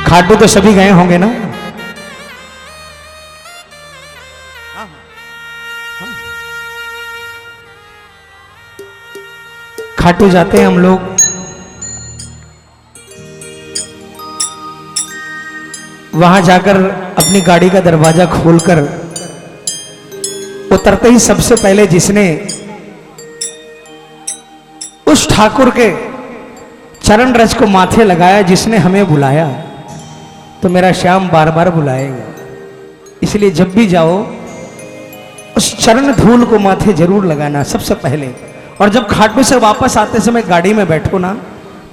खाटू तो सभी गए होंगे ना? खाटू जाते हैं हम लोग, वहां जाकर अपनी गाड़ी का दरवाजा खोलकर उतरते ही सबसे पहले जिसने उस ठाकुर के चरण रज को माथे लगाया, जिसने हमें बुलाया, तो मेरा श्याम बार बार बुलाएगा। इसलिए जब भी जाओ उस चरण धूल को माथे जरूर लगाना सबसे पहले। और जब खाटू से वापस आते समय गाड़ी में बैठो ना,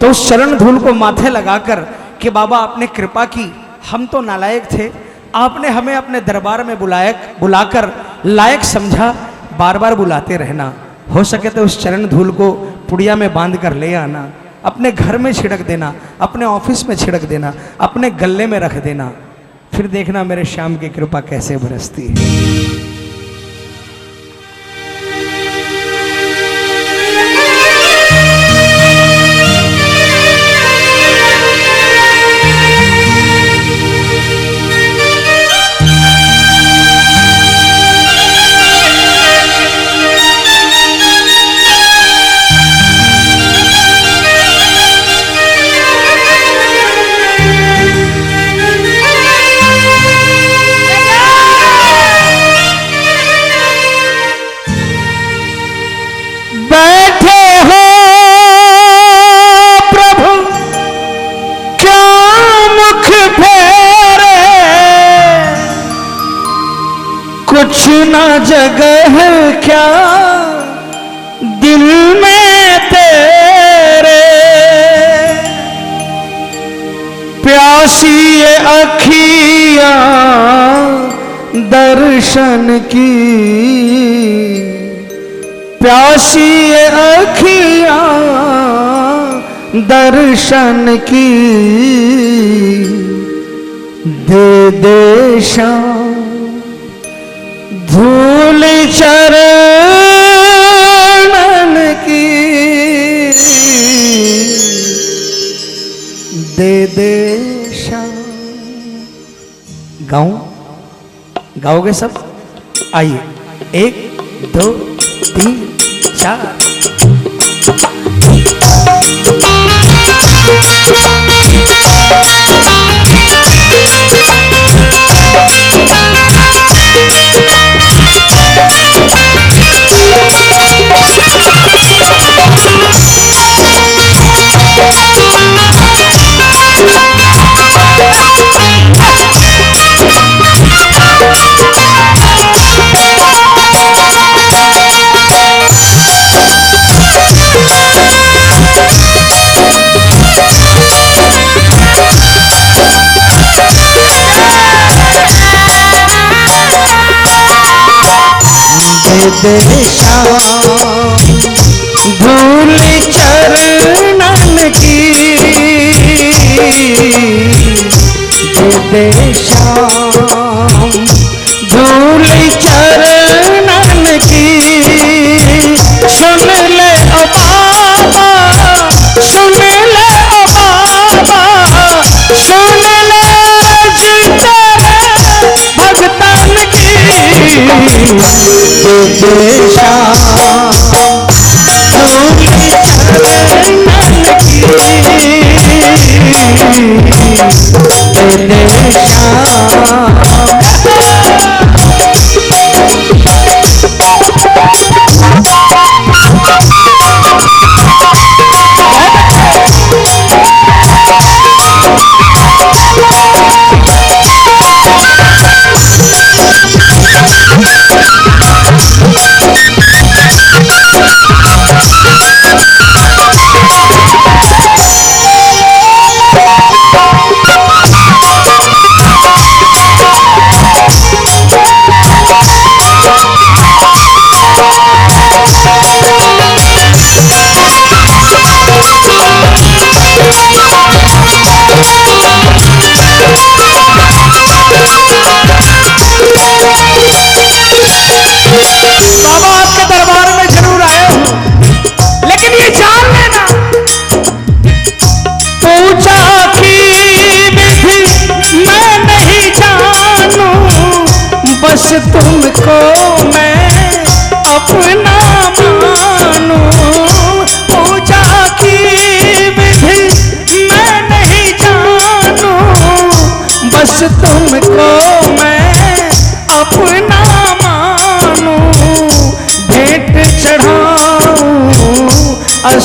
तो उस चरण धूल को माथे लगाकर कि बाबा आपने कृपा की, हम तो नालायक थे, आपने हमें अपने दरबार में बुलाकर लायक समझा, बार बार बुलाते रहना। हो सके तो उस चरण धूल को पुड़िया में बांध कर ले आना, अपने घर में छिड़क देना, अपने ऑफिस में छिड़क देना, अपने गले में रख देना। फिर देखना मेरे श्याम की कृपा कैसे बरसती है। कुछ ना जगह क्या दिल में तेरे, प्यासी ये अखियां दर्शन की, प्यासी ये अखियां दर्शन की, दे दे श्याम धूल चरणन की, दे दे श्याम। गाऊं? गाओगे सब? आइए, 1 2 3 4। दे श्याम धूल चरणन की, दे श्याम धूल चरणन की। सुन ले ओ बाबा, सुन ले ओ बाबा, सुन ले रज तेरे भगतन की, दे श्याम धूल चरणन की, दे श्याम।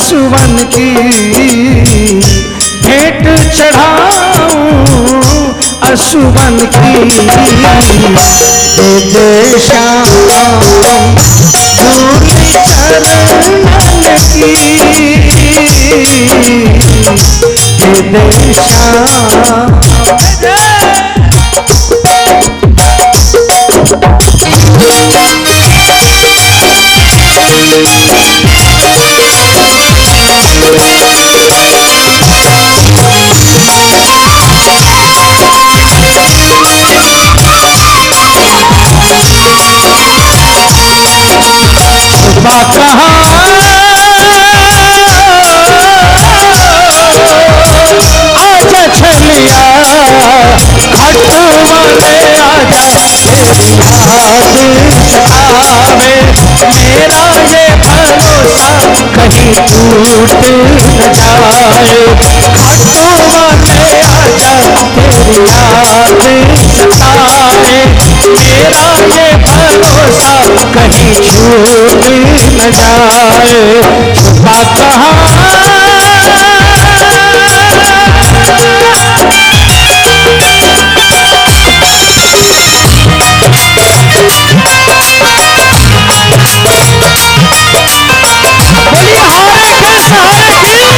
असुवन की भेंट चढ़ाऊं, असुवन की दे दे श्याम धूल चरणन की, दे दे श्याम। आजा छलिया खटुआ में आजा, तेरी याद आवे, मेरा ये भरोसा कहीं टूट न जाए। खटुआ में आजा, तेरी याद आवे, मेरा ये भरोसा कहीं छूट न जाए। छुपा कहाँ बोलिए हारे के सहारे की।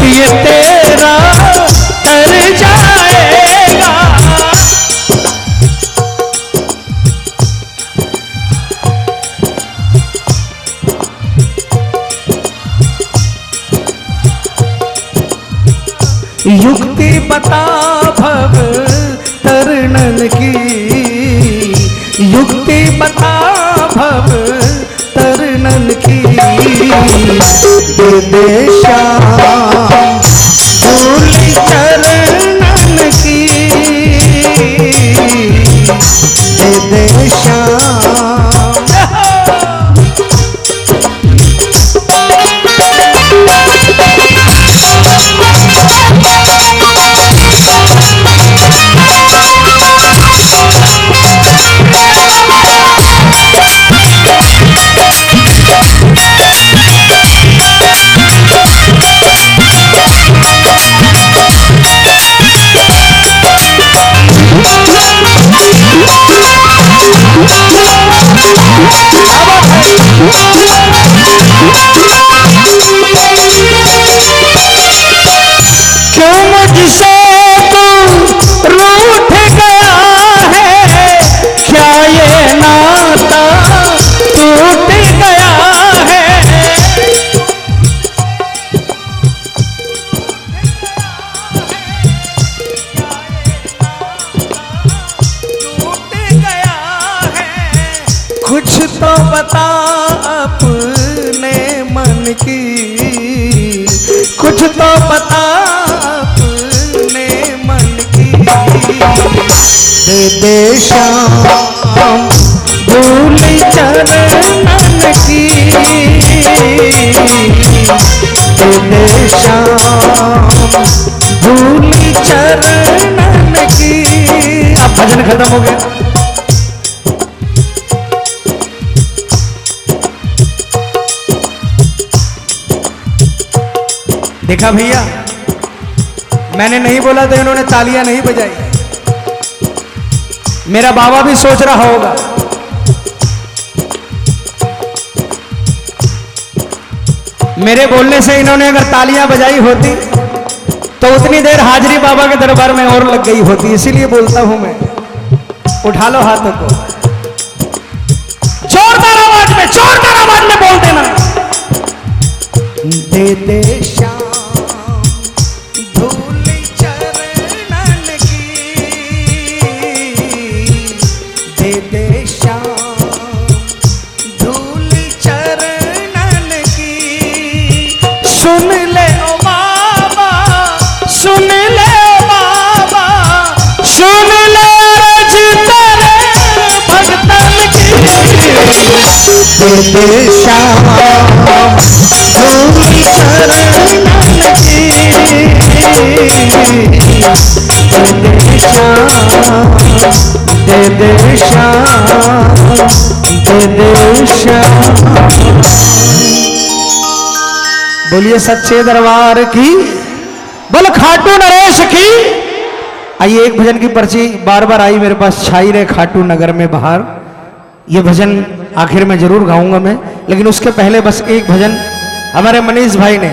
ये तेरा तर जाएगा। युक्ति बता भव तरनन की, युक्ति बता भव तरनन की, दे दे श्याम धूल चरणन की, दे दे श्याम। क्यों मुझसे तू रूठ गया है, क्या ये नाता टूट गया है। टूट गया है, कुछ तो बता अपने मन की, कुछ तो बता अपने मन की, दे दे श्याम धूल चरणन की, दे दे श्याम धूल चरणन की। अब भजन खत्म हो गया। देखा भैया, मैंने नहीं बोला तो इन्होंने तालियां नहीं बजाई। मेरा बाबा भी सोच रहा होगा मेरे बोलने से इन्होंने अगर तालियां बजाई होती तो उतनी देर हाजरी बाबा के दरबार में और लग गई होती। इसीलिए बोलता हूं मैं, उठा लो हाथों को, जोरदार आवाज में बोल देना। दे दे श्याम धूल चरणन की, दे दे श्याम धूल चरणन की, सुन दे श्याम भूमि शरण की, दे श्याम दे श्याम दे श्याम। बोलिए सच्चे दरबार की, बोल खाटू नरेश की। आइए एक भजन की पर्ची बार बार आई मेरे पास, छाई रहे खाटू नगर में बाहर। ये भजन आखिर में जरूर गाऊंगा मैं, लेकिन उसके पहले बस एक भजन हमारे मनीष भाई ने,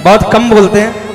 बहुत कम बोलते हैं,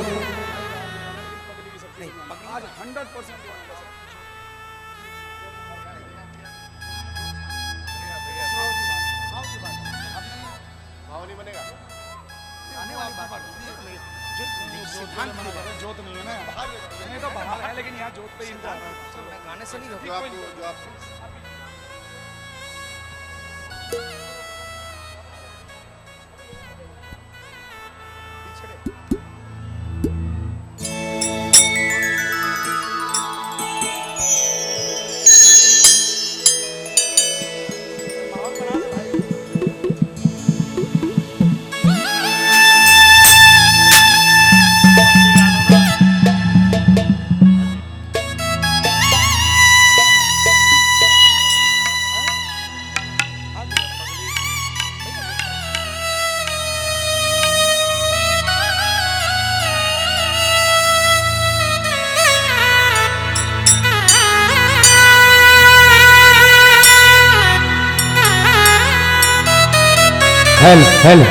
हेलो।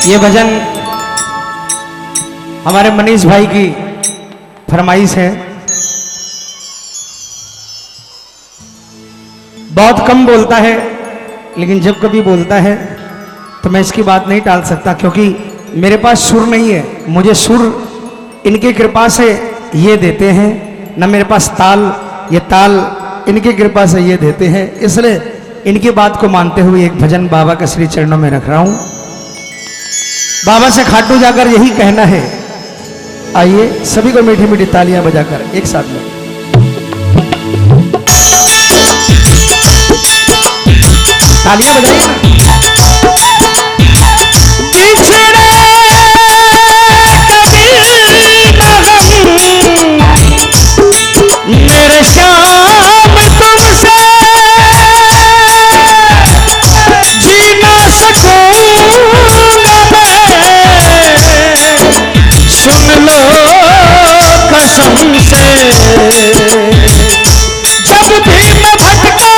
ये भजन हमारे मनीष भाई की फरमाइश है। बहुत कम बोलता है, लेकिन जब कभी बोलता है तो मैं इसकी बात नहीं टाल सकता, क्योंकि मेरे पास सुर नहीं है। मुझे सुर इनकी कृपा से ये देते हैं, न मेरे पास ताल, ये ताल इनकी कृपा से ये देते हैं। इसलिए इनकी बात को मानते हुए एक भजन बाबा के श्री चरणों में रख रहा हूं। बाबा से खाटू जाकर यही कहना है। आइए सभी को मीठी मीठी तालियां बजाकर एक साथ में तालियां बजाइए ना। मेरे श्याम तुमसे जी ना सकूंगा मैं, सुन लो कसम से। जब भी मैं भटका,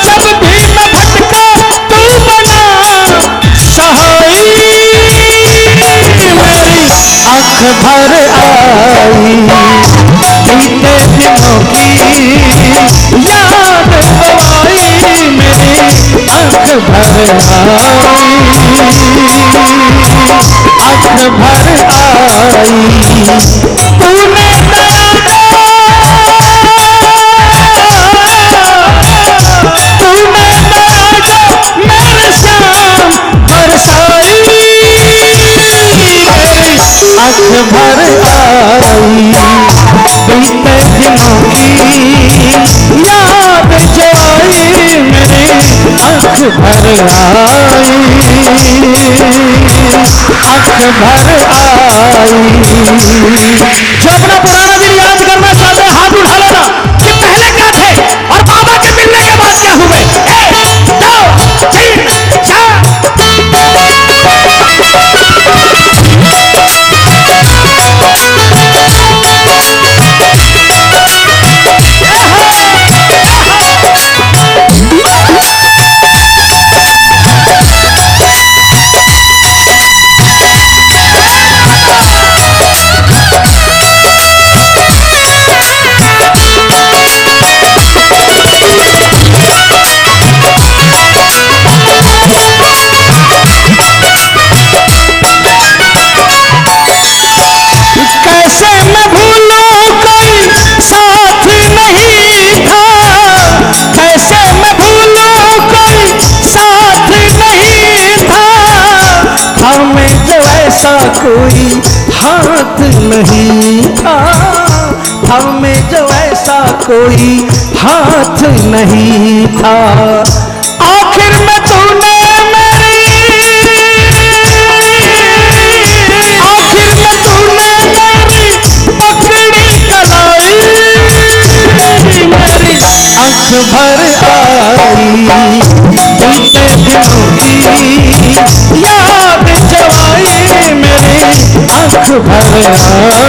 जब भी मैं भटका तू बना सहाय। आँख भर आई बीते दिनों की याद आई, मेरी आँख भर आई, आँख भर आई। तूने मेरे श्याम बरसाई, आँख भर आई बीते दिनों की याद जो आई, मेरी आँख भर आई, आँख भर आई। जो अपना पुराना दिन याद करना चाहते हैं हाथ उठा लेना कि पहले क्या थे और बाबा के मिलने के बाद क्या हुए। 1 2 3 4। कोई हाथ नहीं था, में जो ऐसा कोई हाथ नहीं था। आखिर में तूने मेरी, आखिर में तूने मेरी पकड़ी कलाई, मेरी आंख भर आई बीते दिनों की याद जवाई, मेरी आंख भर आई,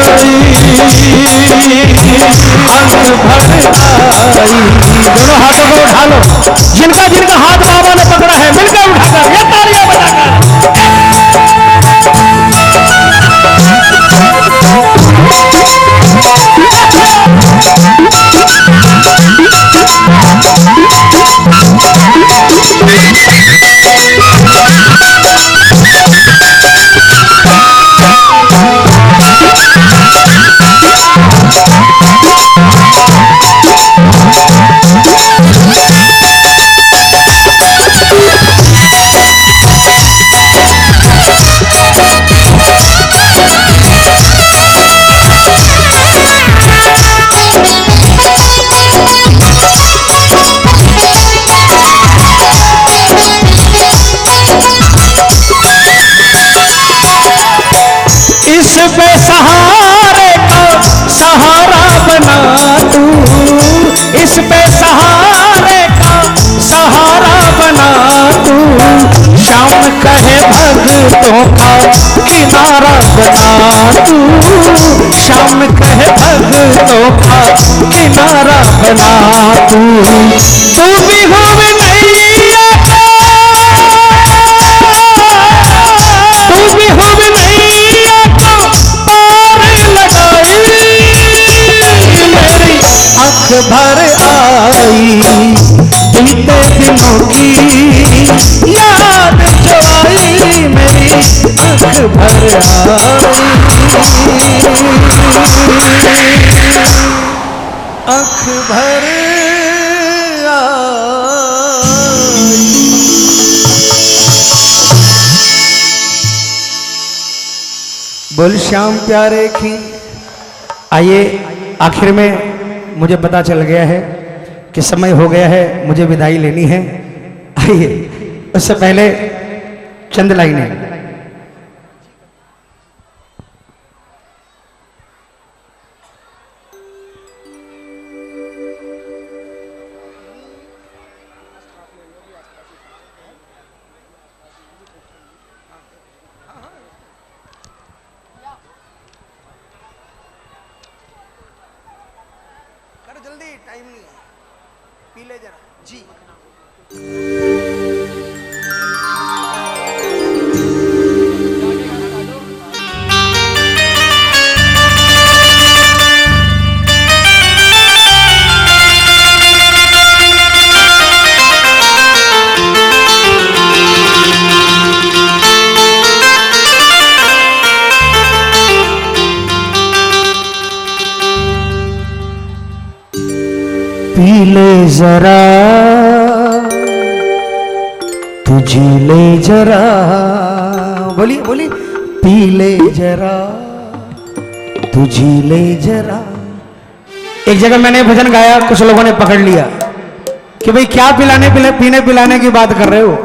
आंख भर आई। दोनों हाथों को उठा लो, जिनका जिनका हाथ बाबा ने पकड़ा है मिलकर उठाकर ये तालियां बजाकर। इस बेसहारे का सहारा बना तू, इस बेसहारे का सहारा बना तू, शाम कहे भक्तों का किनारा बना तू, शाम कहे भक्तों का किनारा बना तू। तू भी हो नैया का, तू भी हो नैया का पार लगाई, मेरी आंख भर आई बीते दिनों की याद जो आई, मेरी आंख भर आई, आंख भर आई। बोल श्याम प्यारे की। आइए आखिर में मुझे पता चल गया है कि समय हो गया है, मुझे विदाई लेनी है। आइए उससे पहले चंद लाइनें। जल्दी, टाइम नहीं है, पी ले जरा जी। पी ले जरा तू जी ले जरा, बोलिए बोलिए, पी ले जरा तू जी ले जरा। एक जगह मैंने भजन गाया, कुछ लोगों ने पकड़ लिया कि भाई क्या पीने पिलाने की बात कर रहे हो।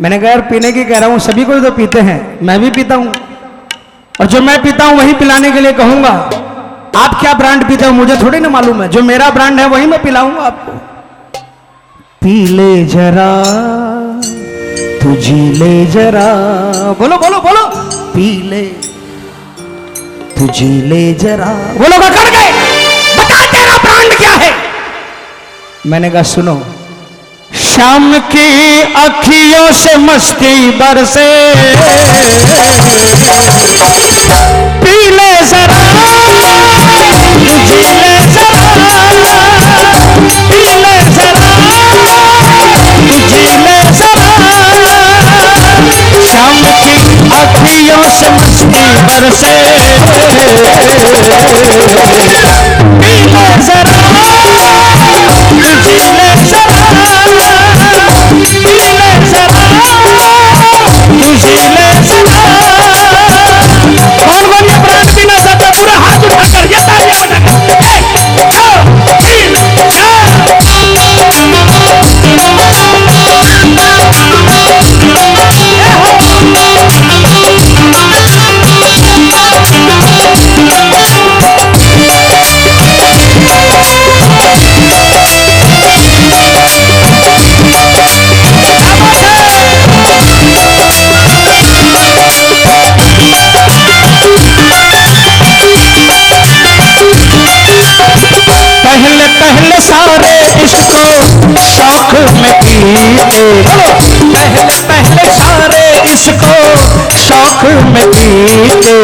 मैंने कहा यार पीने की कह रहा हूं, सभी को तो पीते हैं, मैं भी पीता हूं, और जो मैं पीता हूं वही पिलाने के लिए कहूंगा। आप क्या ब्रांड पीते हो मुझे थोड़ी ना मालूम है, जो मेरा ब्रांड है वही मैं पिलाऊंगा आपको। पी ले जरा तू जी ले जरा, बोलो बोलो बोलो, पी ले तू जी ले जरा। वो लोग कर गए, बता तेरा ब्रांड क्या है। मैंने कहा सुनो, शाम की अखियों से मस्ती बरसे, पी ले जरा तू जी ले जरा, पी ले जरा तू जी ले जरा। शाम की अखियों से मस्ती बरसे, पी ले जरा तू जी ले जरा, पी ले जरा तू जी ले जरा। कौन कौन ये ब्रांड पीना चाहता है पूरा हाथ उठाकर ये तालियां बजाकर। शौक में पीते,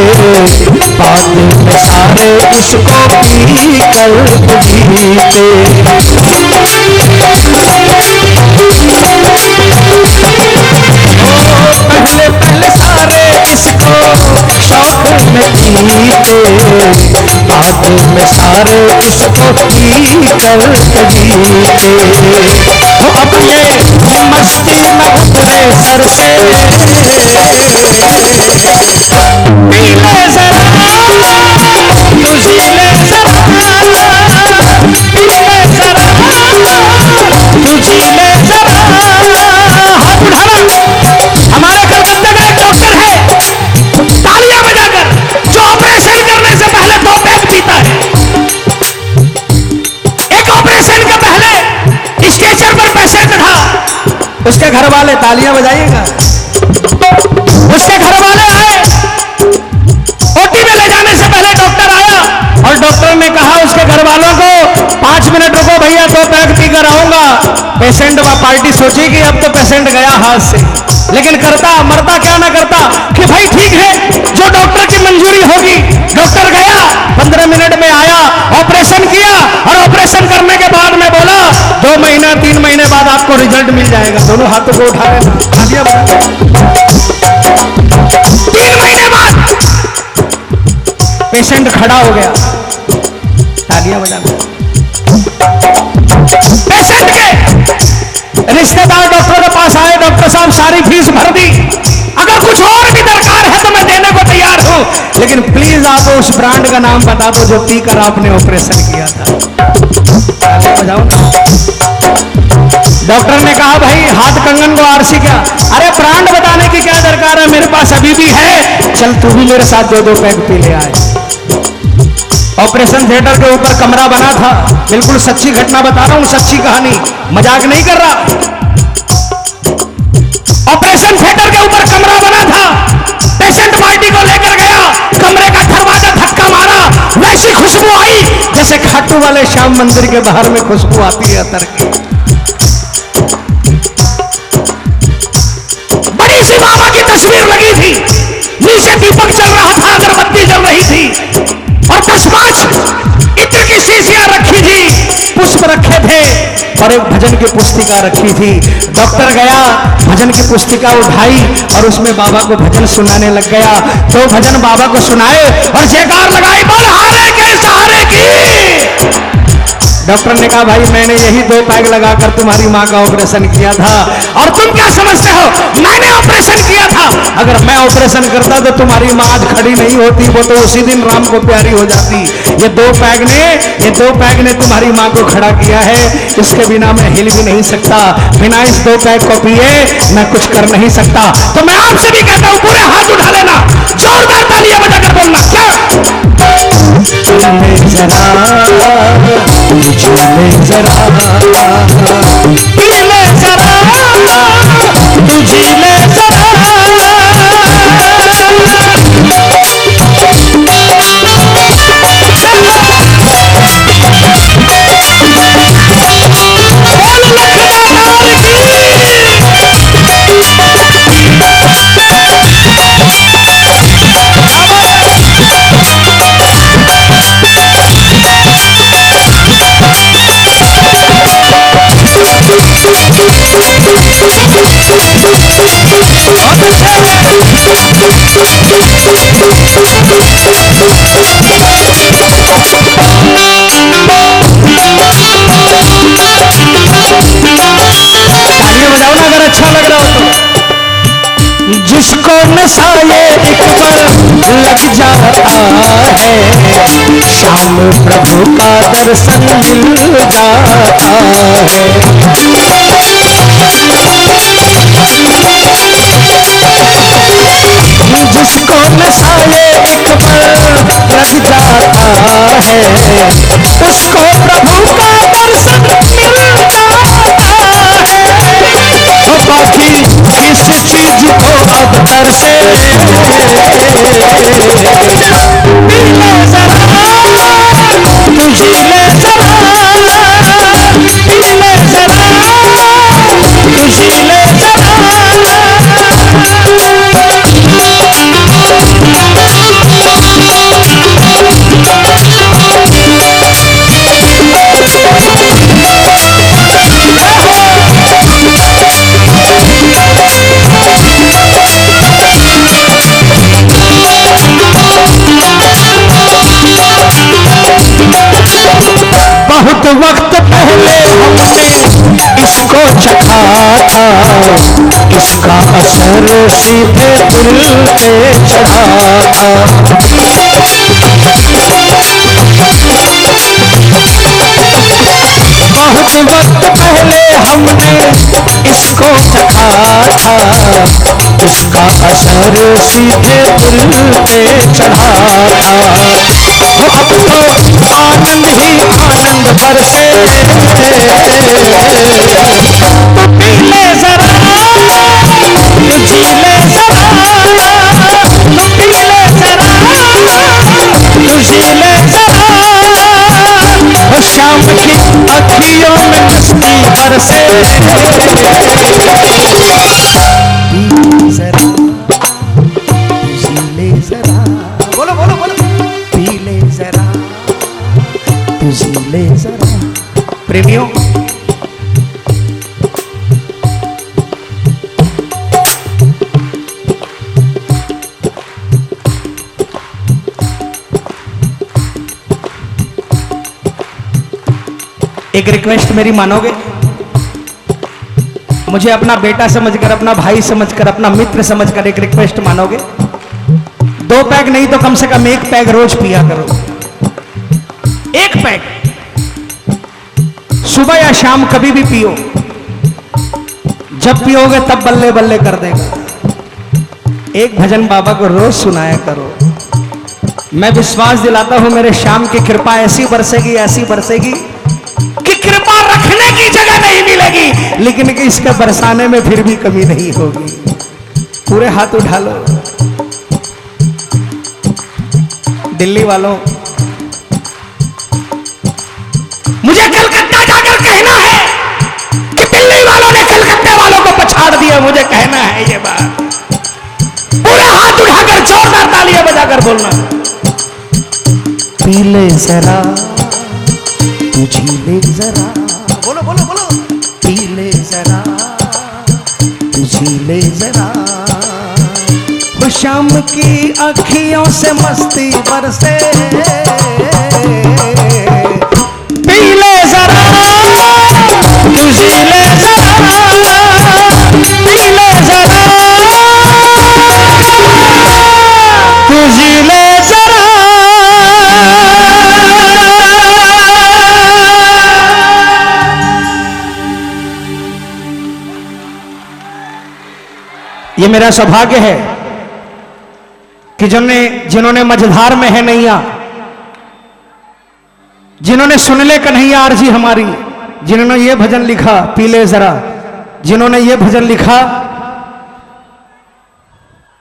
बाद में सारे इसको पी कर जीते। पहले पहले सारे इसको शौक में पीते, बाद में सारे इसको पी कर जीते। अब ये मस्ती न उतरे सर से, पीले जरा तुझी ले जरा, पीले जरा तुझी ले जरा। हाथ उठाना। हमारे कलकत्ते में एक डॉक्टर है, तालियां बजाकर, जो ऑपरेशन करने से पहले 2 पैक पीता है। एक ऑपरेशन के पहले स्ट्रेचर पर पेशेंट था, उसके घर वाले, तालियां बजाइएगा, उसके घर वाले आए, ओटी में ले जाने से पहले डॉक्टर आया और डॉक्टर ने कहा उसके घर वालों को 5 मिनट रुको भैया, 2 पैक पी कर आऊंगा। पेशेंट व पार्टी सोची कि अब तो पेशेंट गया हाथ से, लेकिन करता मरता क्या ना करता कि भाई ठीक है, जो डॉक्टर की मंजूरी होगी। डॉक्टर गया, 15 मिनट में आया, ऑपरेशन किया और ऑपरेशन करने के बाद में बोला 2 महीना 3 महीने बाद आपको रिजल्ट मिल जाएगा। दोनों हाथों को उठा लेना, 3 महीने बाद पेशेंट खड़ा हो गया, तालियां बजाना। पेशेंट के रिश्तेदार डॉक्टर के पास आए, डॉक्टर साहब सारी फीस भर दी, अगर कुछ और भी दरकार है तो मैं देने को तैयार हूं, लेकिन प्लीज आप उस ब्रांड का नाम बता दो जो पीकर आपने ऑपरेशन किया था। तालियां बजाओ। डॉक्टर ने कहा भाई हाथ कंगन को आरसी क्या, अरे ब्रांड बताने की क्या दरकार है, मेरे पास अभी भी है, चल तू भी मेरे साथ 2 पैक पी ले आए। ऑपरेशन थिएटर के ऊपर कमरा बना था, बिल्कुल सच्ची घटना बता रहा हूं, सच्ची कहानी, मजाक नहीं कर रहा। ऑपरेशन थिएटर के ऊपर कमरा बना था, पेशेंट पार्टी को लेकर गया, कमरे का दरवाजा धक्का मारा, वैसी खुशबू आई जैसे खाटू वाले श्याम मंदिर के बाहर में खुशबू आती है अतर की। बड़ी सी बाबा की तस्वीर लगी थी, नीचे दीपक चल रहा था, अगरबत्ती जल रही थी और 10-5 इत्र की शीशियां रखी थी, पुष्प रखे थे और एक भजन की पुस्तिका रखी थी। डॉक्टर गया, भजन की पुस्तिका उठाई और उसमें बाबा को भजन सुनाने लग गया। 2 भजन बाबा को सुनाए और जयकार लगाई, बोल हारे के सहारे की। डॉक्टर ने कहा भाई मैंने यही 2 पैक लगाकर तुम्हारी माँ का ऑपरेशन किया था, और तुम क्या समझते हो मैंने ऑपरेशन किया था? अगर मैं ऑपरेशन करता तो तुम्हारी माँ आज खड़ी नहीं होती, वो तो उसी दिन राम को प्यारी हो जाती। ये 2 पैक ने तुम्हारी माँ को खड़ा किया है, इसके बिना मैं हिल भी नहीं सकता, बिना इस 2 पैक को पिए मैं कुछ कर नहीं सकता। तो मैं आपसे भी कहता हूँ पूरे हाथ उठा लेना, जोरदार तालियां बजाकर बोलना, क्या जरा जरा पीले जरा तुझी ले जरा। जिसको नशा ये एक बार लग जाता है, शाम प्रभु का दर्शन मिल जाता है। जिसको नशा ये एक बार लग जाता है, उसको प्रभु का दर्शन मिल जाता है। तो बाकी किस चीज को अब तरसे, पीले जरा तुझी ले जरा, पीले जरा तुझी ले जरा। इसका असर सीधे दिल पे चढ़ा था। बहुत वक्त पहले हमने इसको चखा था, इसका असर सीधे दिल पे चढ़ा था। वो अब तो आनंद ही आनंद बरसे, तो पी ले जरा, तो जी ले जरा, तो पी ले जरा, तो जी ले जरा। वो शाम की अखियों में मस्ती बरसे, बोलो बोलो बोलो। पी ले जरा, तू जी ले जरा। प्रेमियों, एक रिक्वेस्ट मेरी मानोगे? मुझे अपना बेटा समझकर, अपना भाई समझकर, अपना मित्र समझकर एक रिक्वेस्ट मानोगे? 2 पैग नहीं तो कम से कम 1 पैग रोज पिया करो। 1 पैग सुबह या शाम कभी भी पियो। जब पियोगे तब बल्ले बल्ले कर देगा। एक भजन बाबा को रोज सुनाया करो। मैं विश्वास दिलाता हूं मेरे श्याम की कृपा ऐसी बरसेगी, ऐसी बरसेगी कि कृपा रखने की जगह नहीं मिलेगी, लेकिन कि इसके बरसाने में फिर भी कमी नहीं होगी। पूरे हाथ उठा लो। दिल्ली वालों, मुझे कलकत्ता जाकर कहना है कि दिल्ली वालों ने कलकत्ते वालों को पछाड़ दिया। मुझे कहना है ये बात। पूरे हाथ उठाकर जोरदार तालियां बजाकर बोलना। पी ले जरा, तू जी ले जरा। बोलो बोलो बोलो। पी ले जरा, तू जी ले जरा। वो शाम की अखियों से मस्ती बरसे, पी ले जरा, तू जी ले जरा, पी ले जरा, तू जी ले जरा। ये मेरा सौभाग्य है कि जिन्होंने मझधार में है नैया, जिन्होंने सुन ले कन्हैया आरजी हमारी, जिन्होंने ये भजन लिखा पी ले जरा, जिन्होंने ये भजन लिखा।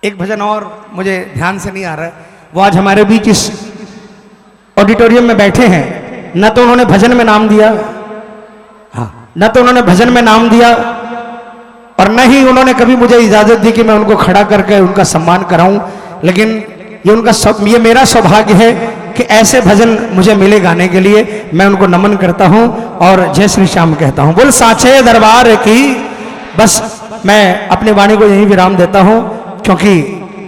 एक भजन और मुझे ध्यान से नहीं आ रहा है, वो आज हमारे बीच इस ऑडिटोरियम में बैठे हैं। न तो उन्होंने भजन में नाम दिया, हाँ, न तो उन्होंने भजन में नाम दिया, और न ही उन्होंने कभी मुझे इजाजत दी कि मैं उनको खड़ा करके उनका सम्मान कराऊं। लेकिन ये मेरा सौभाग्य है कि ऐसे भजन मुझे मिले गाने के लिए। मैं उनको नमन करता हूं और जय श्री श्याम कहता हूं। बोल साचे दरबार की। बस मैं अपनी वाणी को यहीं विराम देता हूं, क्योंकि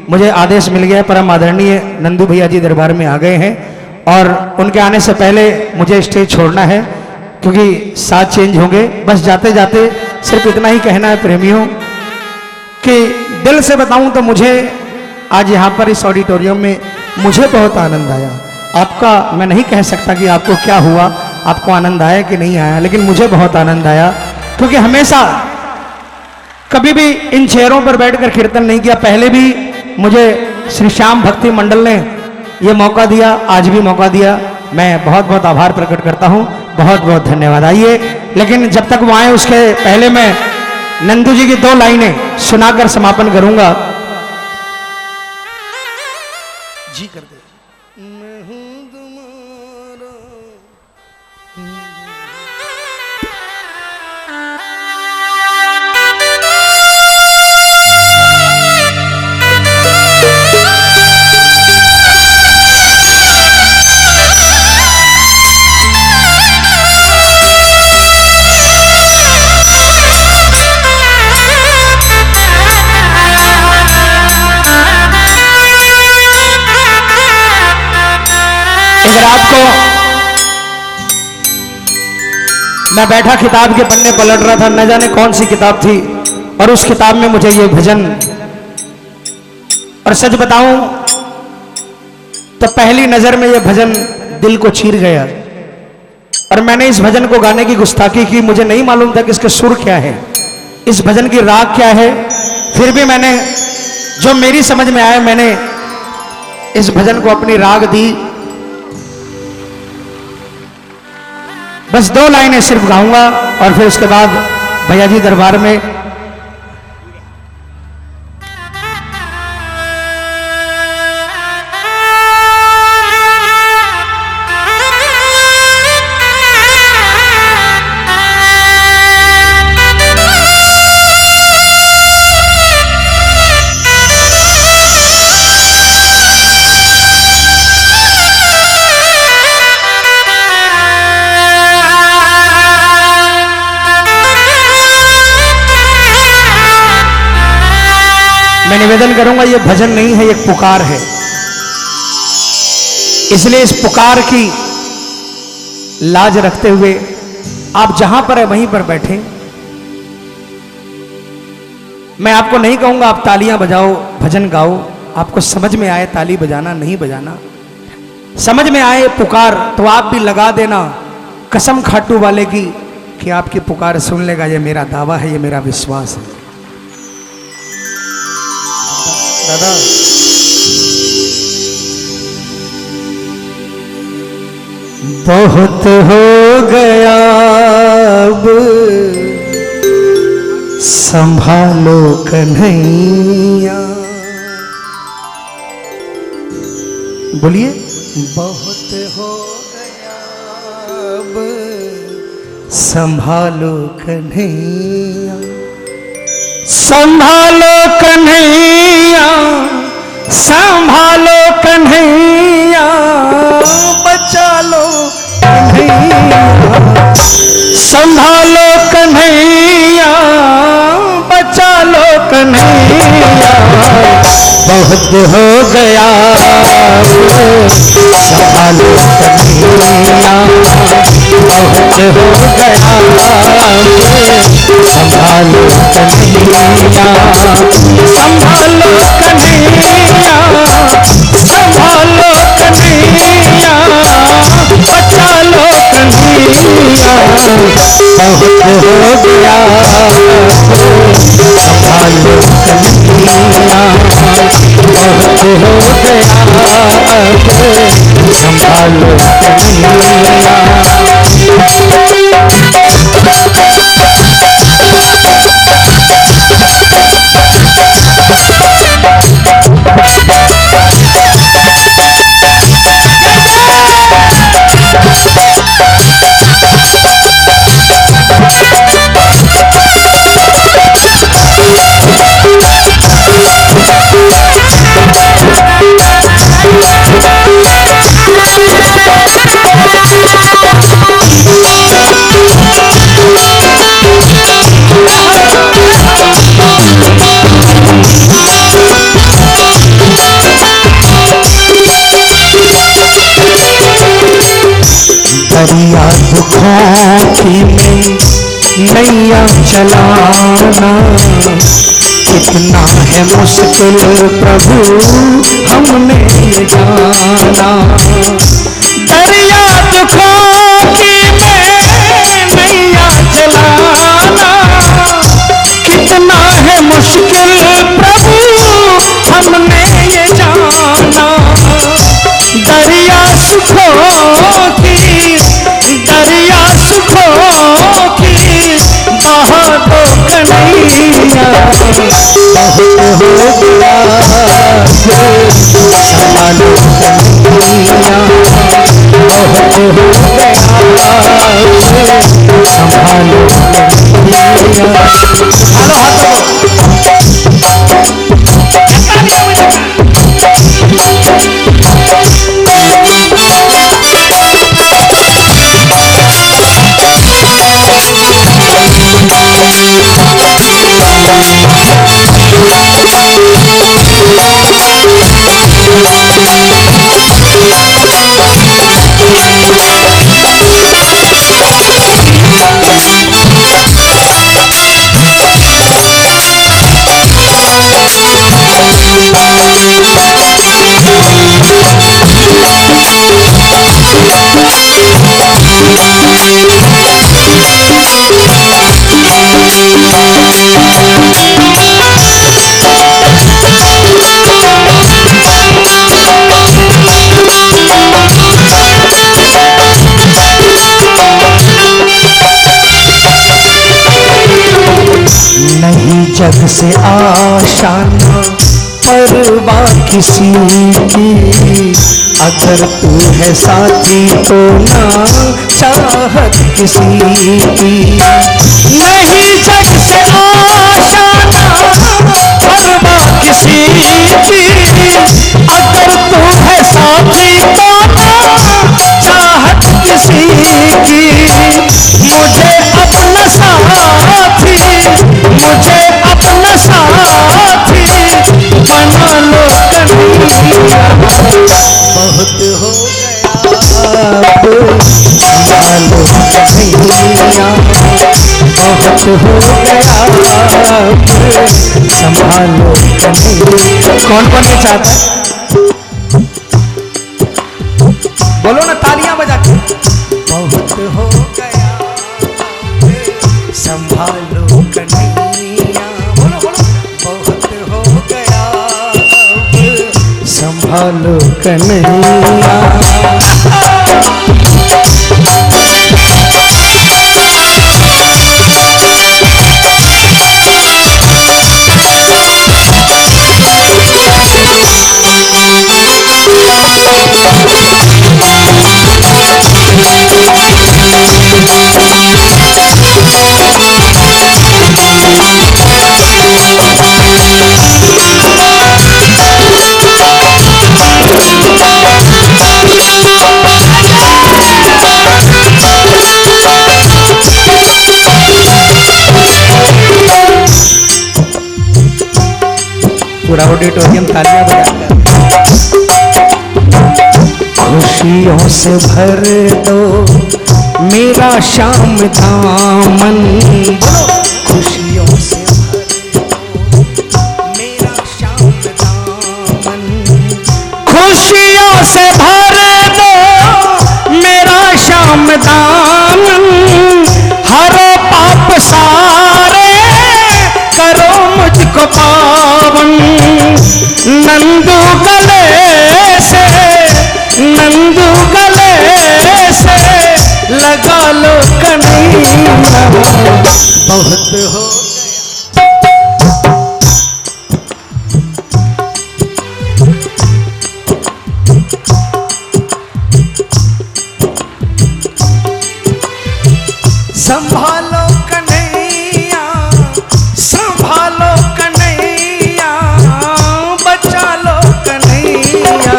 मुझे आदेश मिल गया। परम आदरणीय नंदू भैया जी दरबार में आ गए हैं और उनके आने से पहले मुझे स्टेज छोड़ना है, क्योंकि साथ चेंज होंगे। बस जाते जाते सिर्फ इतना ही कहना है प्रेमियों कि दिल से बताऊं तो मुझे आज यहाँ पर इस ऑडिटोरियम में मुझे बहुत आनंद आया। आपका मैं नहीं कह सकता कि आपको क्या हुआ, आपको आनंद आया कि नहीं आया, लेकिन मुझे बहुत आनंद आया, क्योंकि हमेशा कभी भी इन चेयरों पर बैठकर कीर्तन नहीं किया। पहले भी मुझे श्री श्याम भक्ति मंडल ने ये मौका दिया, आज भी मौका दिया। मैं बहुत बहुत आभार प्रकट करता हूँ, बहुत बहुत धन्यवाद। आइए, लेकिन जब तक वो आए उसके पहले मैं नंदू जी की 2 लाइनें सुनाकर समापन करूंगा। जी कर दे। मैं हूँ तुम्हारा। रात को मैं बैठा किताब के पन्ने पलट रहा था, न जाने कौन सी किताब थी। और उस किताब में मुझे ये भजन, और सच बताऊं तो पहली नजर में ये भजन दिल को चीर गया। और मैंने इस भजन को गाने की गुस्ताखी की, मुझे नहीं मालूम था कि इसके सुर क्या है, इस भजन की राग क्या है। फिर भी मैंने जो मेरी समझ में आया, मैंने इस भजन को अपनी राग दी। बस 2 लाइनें सिर्फ गाऊंगा और फिर उसके बाद भैया जी दरबार में। मैं निवेदन करूंगा, ये भजन नहीं है, एक पुकार है। इसलिए इस पुकार की लाज रखते हुए आप जहां पर है वहीं पर बैठे। मैं आपको नहीं कहूंगा आप तालियां बजाओ, भजन गाओ। आपको समझ में आए ताली बजाना, नहीं बजाना, समझ में आए पुकार तो आप भी लगा देना कसम खाटू वाले की कि आपकी पुकार सुन लेगा। ये मेरा दावा है, ये मेरा विश्वास है। दादा बहुत हो गया, अब संभालो कन्हैया। बोलिए, बहुत हो गया, अब संभालो कन्हैया, संभालो कन्हैया, संभालो कन्हैया, बचा लो कन्हैया, संभालो कन्हैया, बचा लो कन्हैया। बहुत हो गया, संभालो कन्हैया, बहुत हो गया, संभालो कन्हैया, संभालो कन्हैया, संभालो कन्हैया, बचा लो कन्हैया। बहुत हो गया, संभालो कन्हैया, बहुत हो गया, संभालो कन्हैया। दरिया दुखों की में नैया चलाना कितना है मुश्किल प्रभु हमने ये जाना। दरिया दुखों की में नैया चलाना कितना है मुश्किल प्रभु हमने ये जाना। दरिया सुखों की, दरिया सुखों की बहा दो कन्हैया। बहुत हो गया, संभालो कन्हैया, बहुत हो गया, संभालो कन्हैया। हालो हाथों से आशा न परवाह किसी की, अगर तू है साथी तो ना चाहत किसी की। नहीं जग से आशा न परवाह किसी की, अगर तू है साथी तो ना चाहत किसी की। मुझे अपना साथी, मुझे अपना साथी बना लो कन्हैया। बहुत हो गया अब संभालो कन्हैया, बहुत हो गया अब संभालो कन्हैया। कौन कौन ये चाहता है? बोलो ना तालियां बजा के। बहुत हो गया संभालो कन्हैया, बोलो बोलो। बहुत हो गया संभालो कन्हैया। पूरा ऑडिटोरियम तालियां बजाकर खुशियों से भर दो मेरा श्याम दामन। खुशियों से भर दो मेरा श्याम दामन। खुशियों से भर दो मेरा श्याम दामन। हरो पाप सारे करो मुझको पावन। नंदू गले से, नंदू गले से लगा लो कन्हैया। बहुत हो संभालो कन्हैया, संभालो कन्हैया, बचा लो कन्हैया।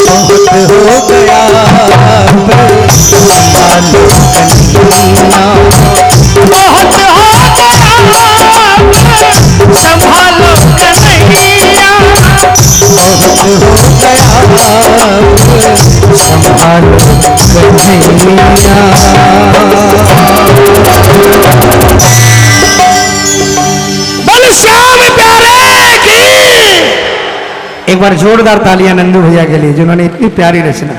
बहुत हो गया संभालो कन्हैया। बहुत हो गया संभालो कन्हैया। बहुत हो गया संभालो कन्हैया। बोल श्याम प्यारे की। एक बार जोरदार तालियां नंदू भैया के लिए जिन्होंने इतनी प्यारी रचना